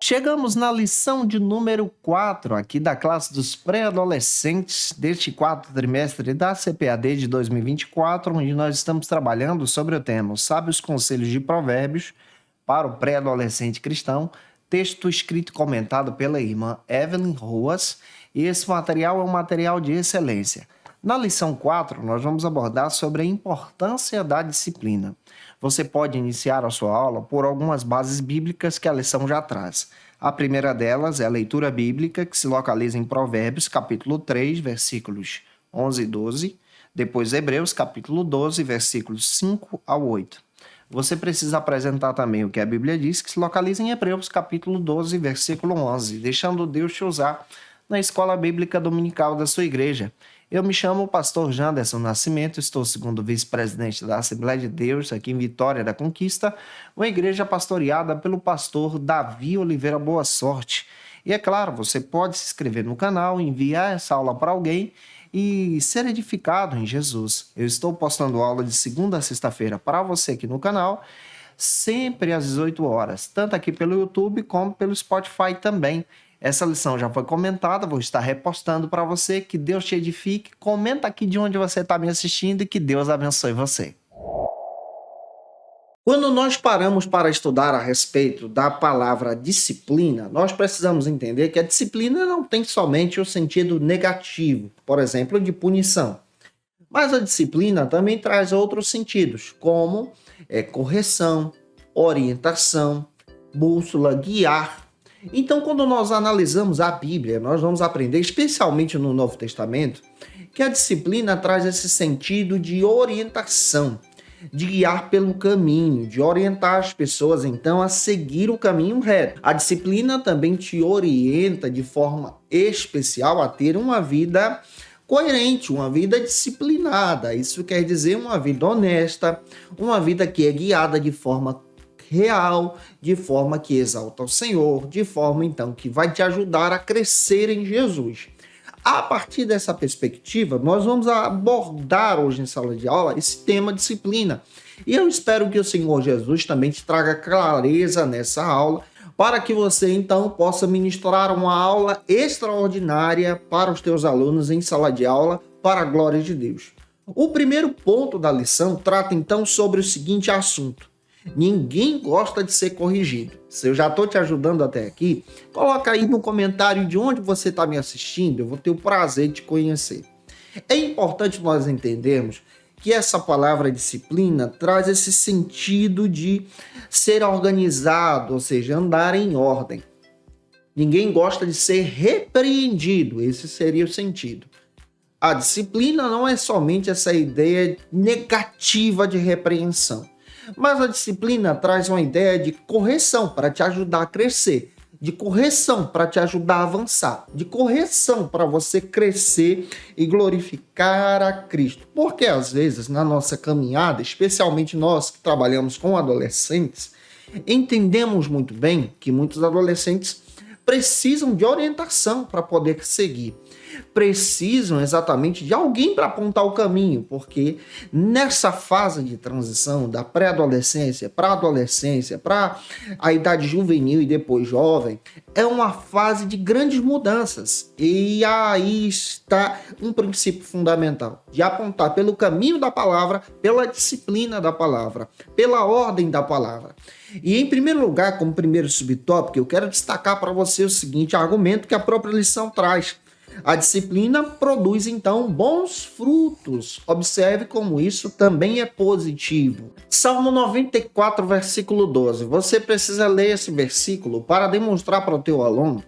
Chegamos na lição de número 4 aqui da classe dos pré-adolescentes deste quarto trimestre da CPAD de 2024, onde nós estamos trabalhando sobre o tema Os Sábios Conselhos de Provérbios para o Pré-Adolescente Cristão, texto escrito e comentado pela irmã Evelyn Ruas, e esse material é um material de excelência. Na lição 4, nós vamos abordar sobre a importância da disciplina. Você pode iniciar a sua aula por algumas bases bíblicas que a lição já traz. A primeira delas é a leitura bíblica, que se localiza em Provérbios, capítulo 3, versículos 11 e 12, depois Hebreus, capítulo 12, versículos 5 ao 8. Você precisa apresentar também o que a Bíblia diz, que se localiza em Hebreus, capítulo 12, versículo 11, deixando Deus te usar na escola bíblica dominical da sua igreja. Eu me chamo pastor Janderson Nascimento, estou segundo vice-presidente da Assembleia de Deus aqui em Vitória da Conquista, uma igreja pastoreada pelo pastor Davi Oliveira Boa Sorte. E é claro, você pode se inscrever no canal, enviar essa aula para alguém e ser edificado em Jesus. Eu estou postando aula de segunda a sexta-feira para você aqui no canal, sempre às 18 horas, tanto aqui pelo YouTube como pelo Spotify também. Essa lição já foi comentada, vou estar repostando para você. Que Deus te edifique. Comenta aqui de onde você está me assistindo e que Deus abençoe você. Quando nós paramos para estudar a respeito da palavra disciplina, nós precisamos entender que a disciplina não tem somente o sentido negativo, por exemplo, de punição. Mas a disciplina também traz outros sentidos, como correção, orientação, bússola, guiar. Então, quando nós analisamos a Bíblia, nós vamos aprender, especialmente no Novo Testamento, que a disciplina traz esse sentido de orientação, de guiar pelo caminho, de orientar as pessoas, então, a seguir o caminho reto. A disciplina também te orienta de forma especial a ter uma vida coerente, uma vida disciplinada. Isso quer dizer uma vida honesta, uma vida que é guiada de forma real, de forma que exalta o Senhor, de forma então que vai te ajudar a crescer em Jesus. A partir dessa perspectiva, nós vamos abordar hoje em sala de aula esse tema disciplina. E eu espero que o Senhor Jesus também te traga clareza nessa aula, para que você então possa ministrar uma aula extraordinária para os teus alunos em sala de aula, para a glória de Deus. O primeiro ponto da lição trata então sobre o seguinte assunto: ninguém gosta de ser corrigido. Se eu já estou te ajudando até aqui, coloca aí no comentário de onde você está me assistindo, eu vou ter o prazer de te conhecer. É importante nós entendermos que essa palavra disciplina traz esse sentido de ser organizado, ou seja, andar em ordem. Ninguém gosta de ser repreendido, esse seria o sentido. A disciplina não é somente essa ideia negativa de repreensão, mas a disciplina traz uma ideia de correção para te ajudar a crescer, de correção para te ajudar a avançar, de correção para você crescer e glorificar a Cristo. Porque às vezes na nossa caminhada, especialmente nós que trabalhamos com adolescentes, entendemos muito bem que muitos adolescentes precisam de orientação para poder seguir. Precisam exatamente de alguém para apontar o caminho, porque nessa fase de transição da pré-adolescência para a adolescência, para a idade juvenil e depois jovem, é uma fase de grandes mudanças. E aí está um princípio fundamental, de apontar pelo caminho da palavra, pela disciplina da palavra, pela ordem da palavra. E em primeiro lugar, como primeiro subtópico, eu quero destacar para você o seguinte argumento que a própria lição traz. A disciplina produz, então, bons frutos. Observe como isso também é positivo. Salmo 94, versículo 12. Você precisa ler esse versículo para demonstrar para o teu aluno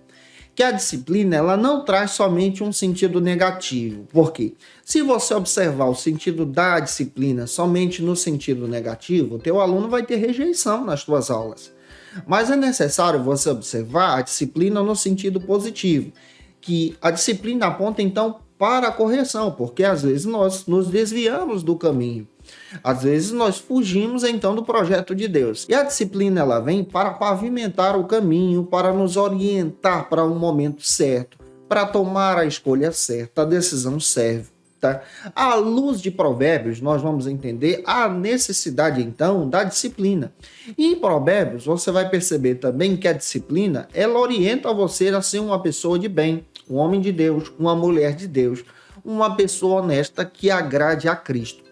que a disciplina ela não traz somente um sentido negativo. Por quê? Se você observar o sentido da disciplina somente no sentido negativo, o teu aluno vai ter rejeição nas tuas aulas. Mas é necessário você observar a disciplina no sentido positivo, que a disciplina aponta então para a correção, porque às vezes nós nos desviamos do caminho. Às vezes nós fugimos então do projeto de Deus. E a disciplina ela vem para pavimentar o caminho, para nos orientar para um momento certo, para tomar a escolha certa, a decisão Tá? À luz de Provérbios, nós vamos entender a necessidade, então, da disciplina. E em Provérbios, você vai perceber também que a disciplina, ela orienta você a ser uma pessoa de bem, um homem de Deus, uma mulher de Deus, uma pessoa honesta que agrade a Cristo.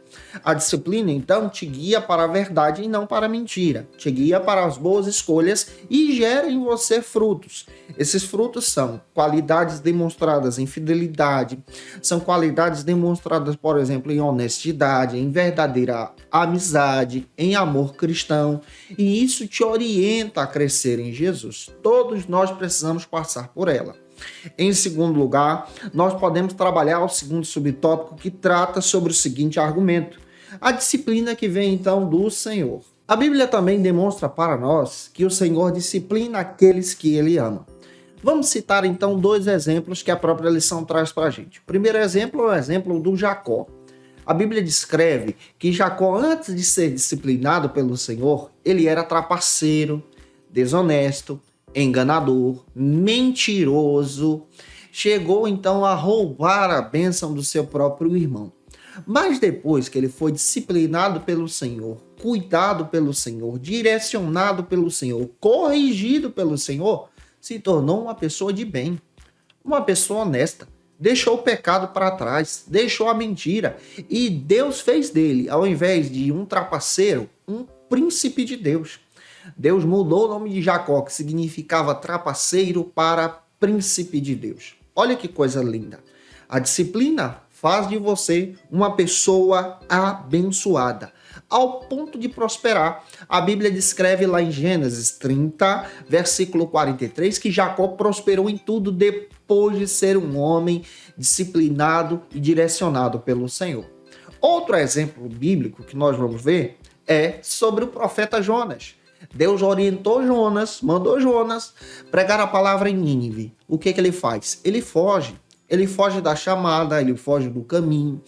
A disciplina, então, te guia para a verdade e não para a mentira. Te guia para as boas escolhas e gera em você frutos. Esses frutos são qualidades demonstradas em fidelidade, são qualidades demonstradas, por exemplo, em honestidade, em verdadeira amizade, em amor cristão. E isso te orienta a crescer em Jesus. Todos nós precisamos passar por ela. Em segundo lugar, nós podemos trabalhar o segundo subtópico que trata sobre o seguinte argumento: a disciplina que vem então do Senhor. A Bíblia também demonstra para nós que o Senhor disciplina aqueles que Ele ama. Vamos citar então dois exemplos que a própria lição traz para a gente. O primeiro exemplo é o exemplo do Jacó. A Bíblia descreve que Jacó, antes de ser disciplinado pelo Senhor, ele era trapaceiro, desonesto, enganador, mentiroso, chegou então a roubar a bênção do seu próprio irmão. Mas depois que ele foi disciplinado pelo Senhor, cuidado pelo Senhor, direcionado pelo Senhor, corrigido pelo Senhor, se tornou uma pessoa de bem, uma pessoa honesta, deixou o pecado para trás, deixou a mentira, e Deus fez dele, ao invés de um trapaceiro, um príncipe de Deus. Deus mudou o nome de Jacó, que significava trapaceiro, para príncipe de Deus. Olha que coisa linda. A disciplina faz de você uma pessoa abençoada, ao ponto de prosperar. A Bíblia descreve lá em Gênesis 30, versículo 43, que Jacó prosperou em tudo depois de ser um homem disciplinado e direcionado pelo Senhor. Outro exemplo bíblico que nós vamos ver é sobre o profeta Jonas. Deus orientou Jonas, mandou Jonas pregar a palavra em Nínive. O que ele faz? Ele foge da chamada, ele foge do caminho.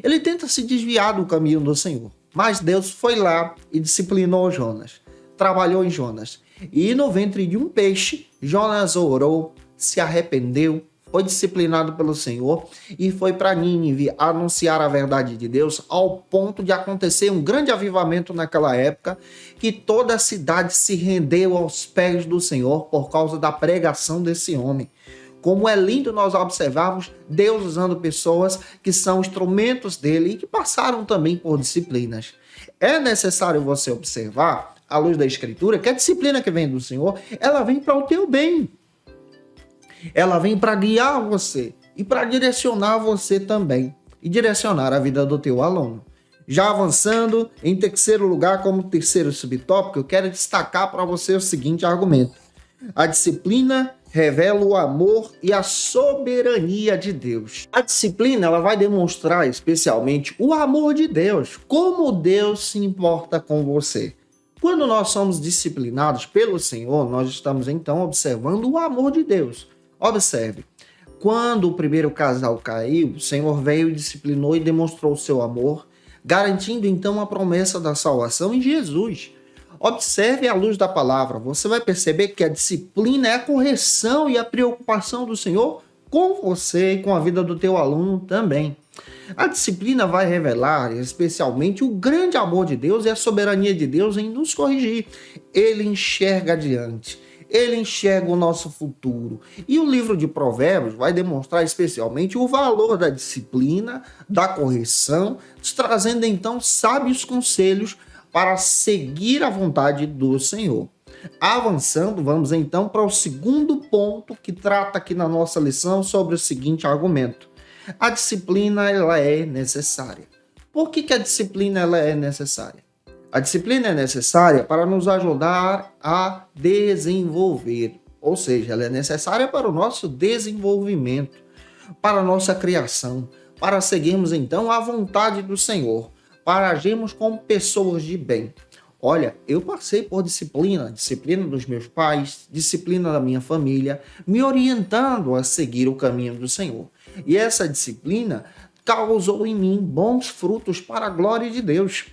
Ele tenta se desviar do caminho do Senhor. Mas Deus foi lá e disciplinou Jonas, trabalhou em Jonas. E no ventre de um peixe, Jonas orou, se arrependeu, foi disciplinado pelo Senhor e foi para Nínive anunciar a verdade de Deus, ao ponto de acontecer um grande avivamento naquela época, que toda a cidade se rendeu aos pés do Senhor por causa da pregação desse homem. Como é lindo nós observarmos Deus usando pessoas que são instrumentos dele e que passaram também por disciplinas. É necessário você observar, à luz da Escritura, que a disciplina que vem do Senhor, ela vem para o teu bem. Ela vem para guiar você e para direcionar você também. E direcionar a vida do teu aluno. Já avançando, em terceiro lugar, como terceiro subtópico, eu quero destacar para você o seguinte argumento. A disciplina revela o amor e a soberania de Deus. A disciplina, ela vai demonstrar especialmente o amor de Deus, como Deus se importa com você. Quando nós somos disciplinados pelo Senhor, nós estamos então observando o amor de Deus. Observe, quando o primeiro casal caiu, o Senhor veio e disciplinou e demonstrou o seu amor, garantindo então a promessa da salvação em Jesus. Observe a luz da palavra, você vai perceber que a disciplina é a correção e a preocupação do Senhor com você e com a vida do teu aluno também. A disciplina vai revelar especialmente o grande amor de Deus e a soberania de Deus em nos corrigir. Ele enxerga adiante. Ele enxerga o nosso futuro. E o livro de Provérbios vai demonstrar especialmente o valor da disciplina, da correção, trazendo então sábios conselhos para seguir a vontade do Senhor. Avançando, vamos então para o segundo ponto que trata aqui na nossa lição sobre o seguinte argumento. A disciplina, ela é necessária. Por que a disciplina ela é necessária? A disciplina é necessária para nos ajudar a desenvolver, ou seja, ela é necessária para o nosso desenvolvimento, para a nossa criação, para seguirmos então a vontade do Senhor, para agirmos como pessoas de bem. Olha, eu passei por disciplina dos meus pais, disciplina da minha família, me orientando a seguir o caminho do Senhor. E essa disciplina causou em mim bons frutos para a glória de Deus.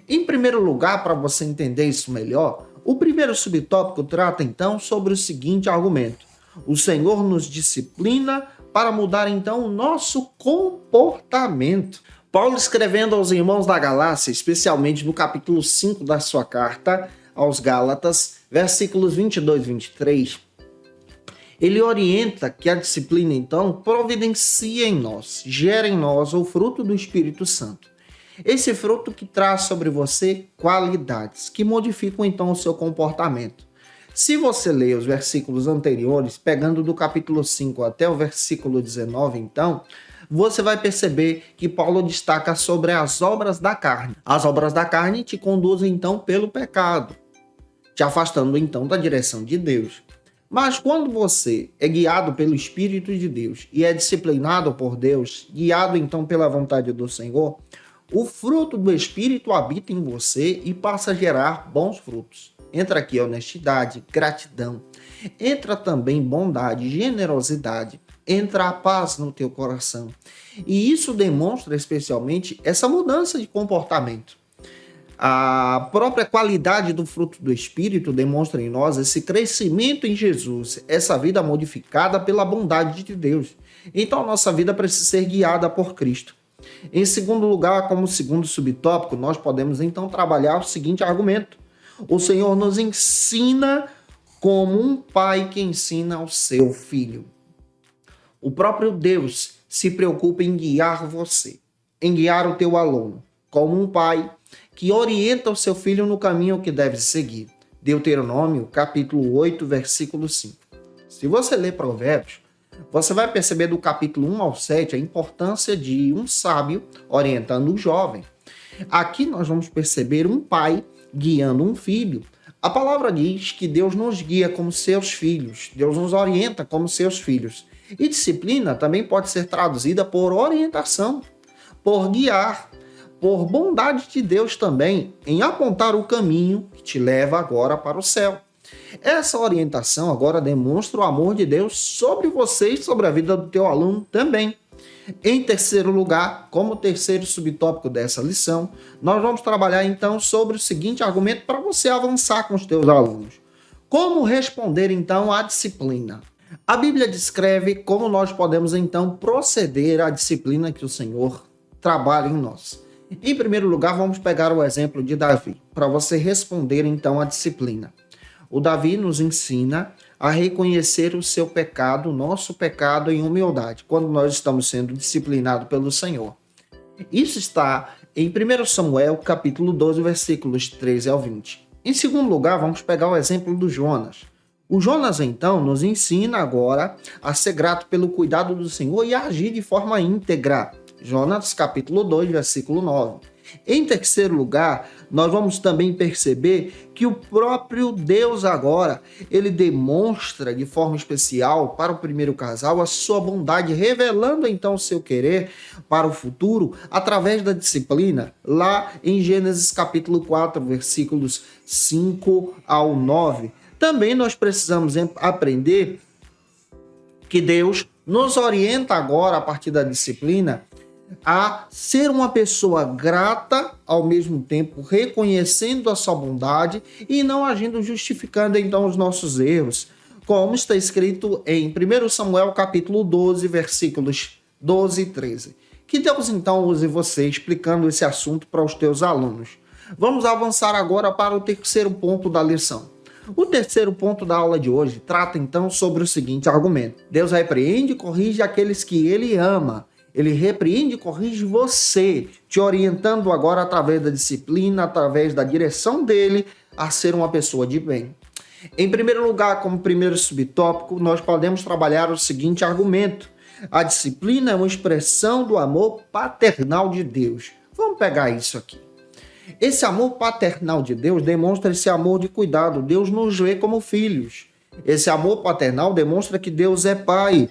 Em primeiro lugar, para você entender isso melhor, o primeiro subtópico trata então sobre o seguinte argumento. O Senhor nos disciplina para mudar então o nosso comportamento. Paulo, escrevendo aos irmãos da Galácia, especialmente no capítulo 5 da sua carta aos Gálatas, versículos 22 e 23, ele orienta que a disciplina, então, providencia em nós, gera em nós o fruto do Espírito Santo. Esse fruto que traz sobre você qualidades, que modificam, então, o seu comportamento. Se você ler os versículos anteriores, pegando do capítulo 5 até o versículo 19, então, você vai perceber que Paulo destaca sobre as obras da carne. As obras da carne te conduzem, então, pelo pecado, te afastando, então, da direção de Deus. Mas quando você é guiado pelo Espírito de Deus e é disciplinado por Deus, guiado, então, pela vontade do Senhor, o fruto do Espírito habita em você e passa a gerar bons frutos. Entra aqui honestidade, gratidão, entra também bondade, generosidade, entra a paz no teu coração. E isso demonstra especialmente essa mudança de comportamento. A própria qualidade do fruto do Espírito demonstra em nós esse crescimento em Jesus, essa vida modificada pela bondade de Deus. Então a nossa vida precisa ser guiada por Cristo. Em segundo lugar, como segundo subtópico, nós podemos então trabalhar o seguinte argumento. O Senhor nos ensina como um pai que ensina ao seu filho. O próprio Deus se preocupa em guiar você, em guiar o teu aluno, como um pai que orienta o seu filho no caminho que deve seguir. Deuteronômio, capítulo 8, versículo 5. Se você ler Provérbios, você vai perceber do capítulo 1 ao 7 a importância de um sábio orientando o jovem. Aqui nós vamos perceber um pai guiando um filho. A palavra diz que Deus nos guia como seus filhos, Deus nos orienta como seus filhos. E disciplina também pode ser traduzida por orientação, por guiar, por bondade de Deus também, em apontar o caminho que te leva agora para o céu. Essa orientação agora demonstra o amor de Deus sobre você e sobre a vida do teu aluno também. Em terceiro lugar, como terceiro subtópico dessa lição, nós vamos trabalhar então sobre o seguinte argumento para você avançar com os teus alunos. Como responder então à disciplina? A Bíblia descreve como nós podemos então proceder à disciplina que o Senhor trabalha em nós. Em primeiro lugar, vamos pegar o exemplo de Davi, para você responder então à disciplina. O Davi nos ensina a reconhecer o seu pecado, o nosso pecado em humildade, quando nós estamos sendo disciplinados pelo Senhor. Isso está em 1 Samuel, capítulo 12, versículos 13 ao 20. Em segundo lugar, vamos pegar o exemplo do Jonas. O Jonas, então, nos ensina agora a ser grato pelo cuidado do Senhor e a agir de forma íntegra. Jonas, capítulo 2, versículo 9. Em terceiro lugar, nós vamos também perceber que o próprio Deus agora, ele demonstra de forma especial para o primeiro casal a sua bondade, revelando então o seu querer para o futuro através da disciplina, lá em Gênesis capítulo 4, versículos 5 ao 9. Também nós precisamos aprender que Deus nos orienta agora, a partir da disciplina, a ser uma pessoa grata, ao mesmo tempo reconhecendo a sua bondade e não agindo justificando então os nossos erros, como está escrito em 1 Samuel capítulo 12, versículos 12 e 13. Que Deus então use você explicando esse assunto para os teus alunos. Vamos avançar agora para o terceiro ponto da lição. O terceiro ponto da aula de hoje trata então sobre o seguinte argumento. Deus repreende e corrige aqueles que ele ama. Ele repreende e corrige você, te orientando agora através da disciplina, através da direção dele a ser uma pessoa de bem. Em primeiro lugar, como primeiro subtópico, nós podemos trabalhar o seguinte argumento. A disciplina é uma expressão do amor paternal de Deus. Vamos pegar isso aqui. Esse amor paternal de Deus demonstra esse amor de cuidado. Deus nos vê como filhos. Esse amor paternal demonstra que Deus é pai.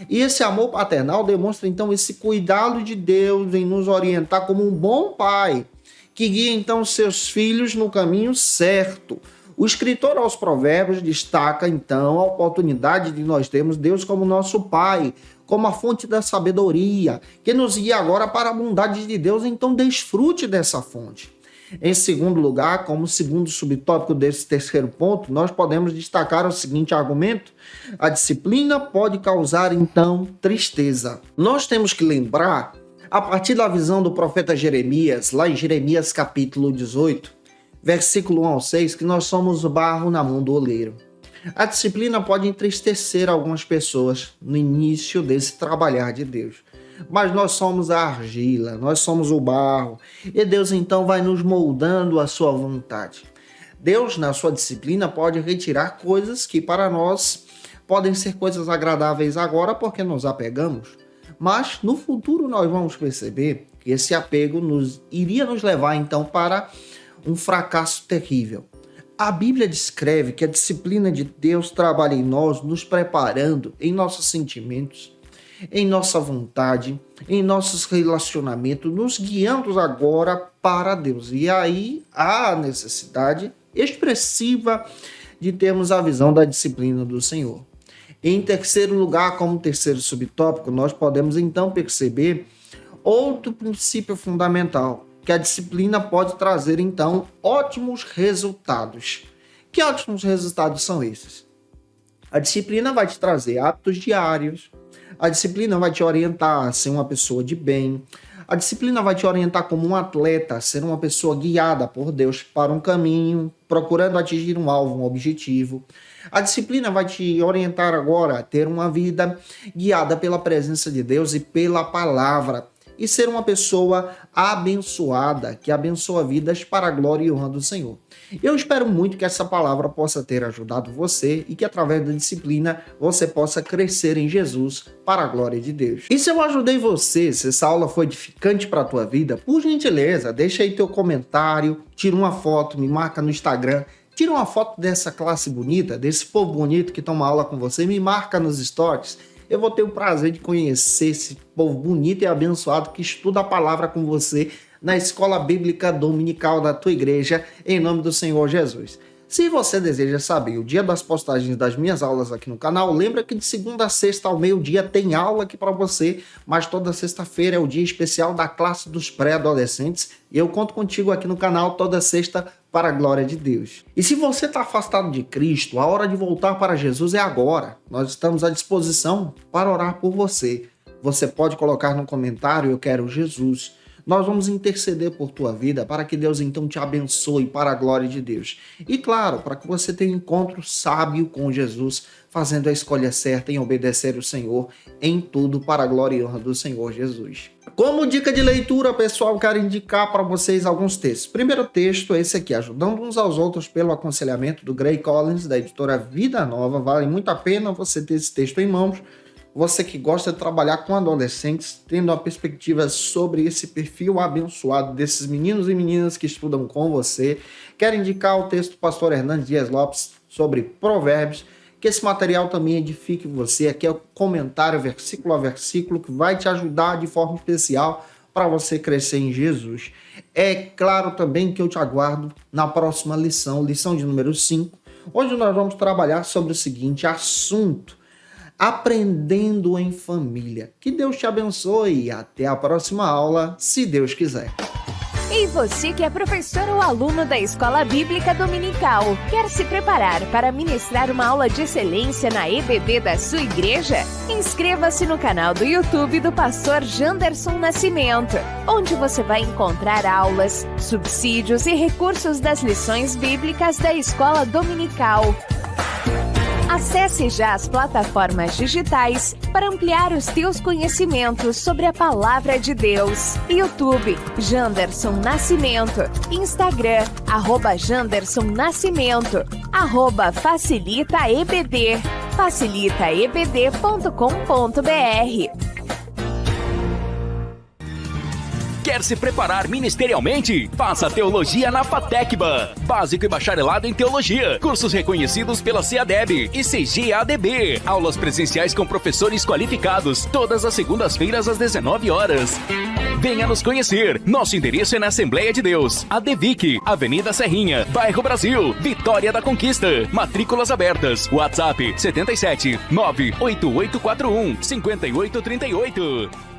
E esse amor paternal demonstra, então, esse cuidado de Deus em nos orientar como um bom pai, que guia, então, seus filhos no caminho certo. O escritor aos Provérbios destaca, então, a oportunidade de nós termos Deus como nosso pai, como a fonte da sabedoria, que nos guia agora para a bondade de Deus, então desfrute dessa fonte. Em segundo lugar, como segundo subtópico desse terceiro ponto, nós podemos destacar o seguinte argumento: a disciplina pode causar, então, tristeza. Nós temos que lembrar, a partir da visão do profeta Jeremias, lá em Jeremias capítulo 18, versículo 1 ao 6, que nós somos barro na mão do oleiro. A disciplina pode entristecer algumas pessoas no início desse trabalhar de Deus. Mas nós somos a argila, nós somos o barro, e Deus então vai nos moldando à sua vontade. Deus, na sua disciplina, pode retirar coisas que para nós podem ser coisas agradáveis agora porque nos apegamos, mas no futuro nós vamos perceber que esse apego iria nos levar então para um fracasso terrível. A Bíblia descreve que a disciplina de Deus trabalha em nós, nos preparando em nossos sentimentos, em nossa vontade, em nossos relacionamentos, nos guiando agora para Deus. E aí há a necessidade expressiva de termos a visão da disciplina do Senhor. Em terceiro lugar, como terceiro subtópico, nós podemos então perceber outro princípio fundamental, que a disciplina pode trazer então ótimos resultados. Que ótimos resultados são esses? A disciplina vai te trazer hábitos diários, a disciplina vai te orientar a ser uma pessoa de bem, a disciplina vai te orientar como um atleta, a ser uma pessoa guiada por Deus para um caminho, procurando atingir um alvo, um objetivo. A disciplina vai te orientar agora a ter uma vida guiada pela presença de Deus e pela palavra, e ser uma pessoa abençoada, que abençoa vidas para a glória e honra do Senhor. Eu espero muito que essa palavra possa ter ajudado você e que através da disciplina você possa crescer em Jesus para a glória de Deus. E se eu ajudei você, se essa aula foi edificante para a tua vida, por gentileza, deixa aí teu comentário, tira uma foto, me marca no Instagram, tira uma foto dessa classe bonita, desse povo bonito que toma aula com você, me marca nos stories. Eu vou ter o prazer de conhecer esse povo bonito e abençoado que estuda a palavra com você na escola bíblica dominical da tua igreja, em nome do Senhor Jesus. Se você deseja saber o dia das postagens das minhas aulas aqui no canal, lembra que de segunda a sexta ao meio-dia tem aula aqui para você, mas toda sexta-feira é o dia especial da classe dos pré-adolescentes e eu conto contigo aqui no canal toda sexta para a glória de Deus. E se você está afastado de Cristo, a hora de voltar para Jesus é agora. Nós estamos à disposição para orar por você. Você pode colocar no comentário: eu quero Jesus. Nós vamos interceder por tua vida para que Deus então te abençoe para a glória de Deus. E claro, para que você tenha um encontro sábio com Jesus, fazendo a escolha certa em obedecer o Senhor em tudo para a glória e honra do Senhor Jesus. Como dica de leitura, pessoal, quero indicar para vocês alguns textos. Primeiro texto é esse aqui, Ajudando Uns aos Outros pelo Aconselhamento, do Gray Collins, da editora Vida Nova. Vale muito a pena você ter esse texto em mãos. Você que gosta de trabalhar com adolescentes, tendo uma perspectiva sobre esse perfil abençoado desses meninos e meninas que estudam com você, quero indicar o texto do pastor Hernandes Dias Lopes sobre Provérbios, que esse material também edifique você. Aqui é o comentário versículo a versículo que vai te ajudar de forma especial para você crescer em Jesus. É claro também que eu te aguardo na próxima lição de número 5, onde nós vamos trabalhar sobre o seguinte assunto: aprendendo em família. Que Deus te abençoe e até a próxima aula, se Deus quiser. E você que é professor ou aluno da Escola Bíblica Dominical, quer se preparar para ministrar uma aula de excelência na EBD da sua igreja? Inscreva-se no canal do YouTube do pastor Janderson Nascimento, onde você vai encontrar aulas, subsídios e recursos das lições bíblicas da Escola Dominical. Acesse já as plataformas digitais para ampliar os teus conhecimentos sobre a Palavra de Deus. YouTube, Janderson Nascimento. Instagram, @Janderson Nascimento. @FacilitaEBD. facilitaebd.com.br. Quer se preparar ministerialmente? Faça Teologia na FATECBA. Básico e bacharelado em Teologia. Cursos reconhecidos pela CEADEB e CGADB. Aulas presenciais com professores qualificados. Todas as segundas-feiras às 19 horas. Venha nos conhecer. Nosso endereço é na Assembleia de Deus, ADVIC, Avenida Serrinha, Bairro Brasil, Vitória da Conquista. Matrículas abertas. WhatsApp 77 98841 5838.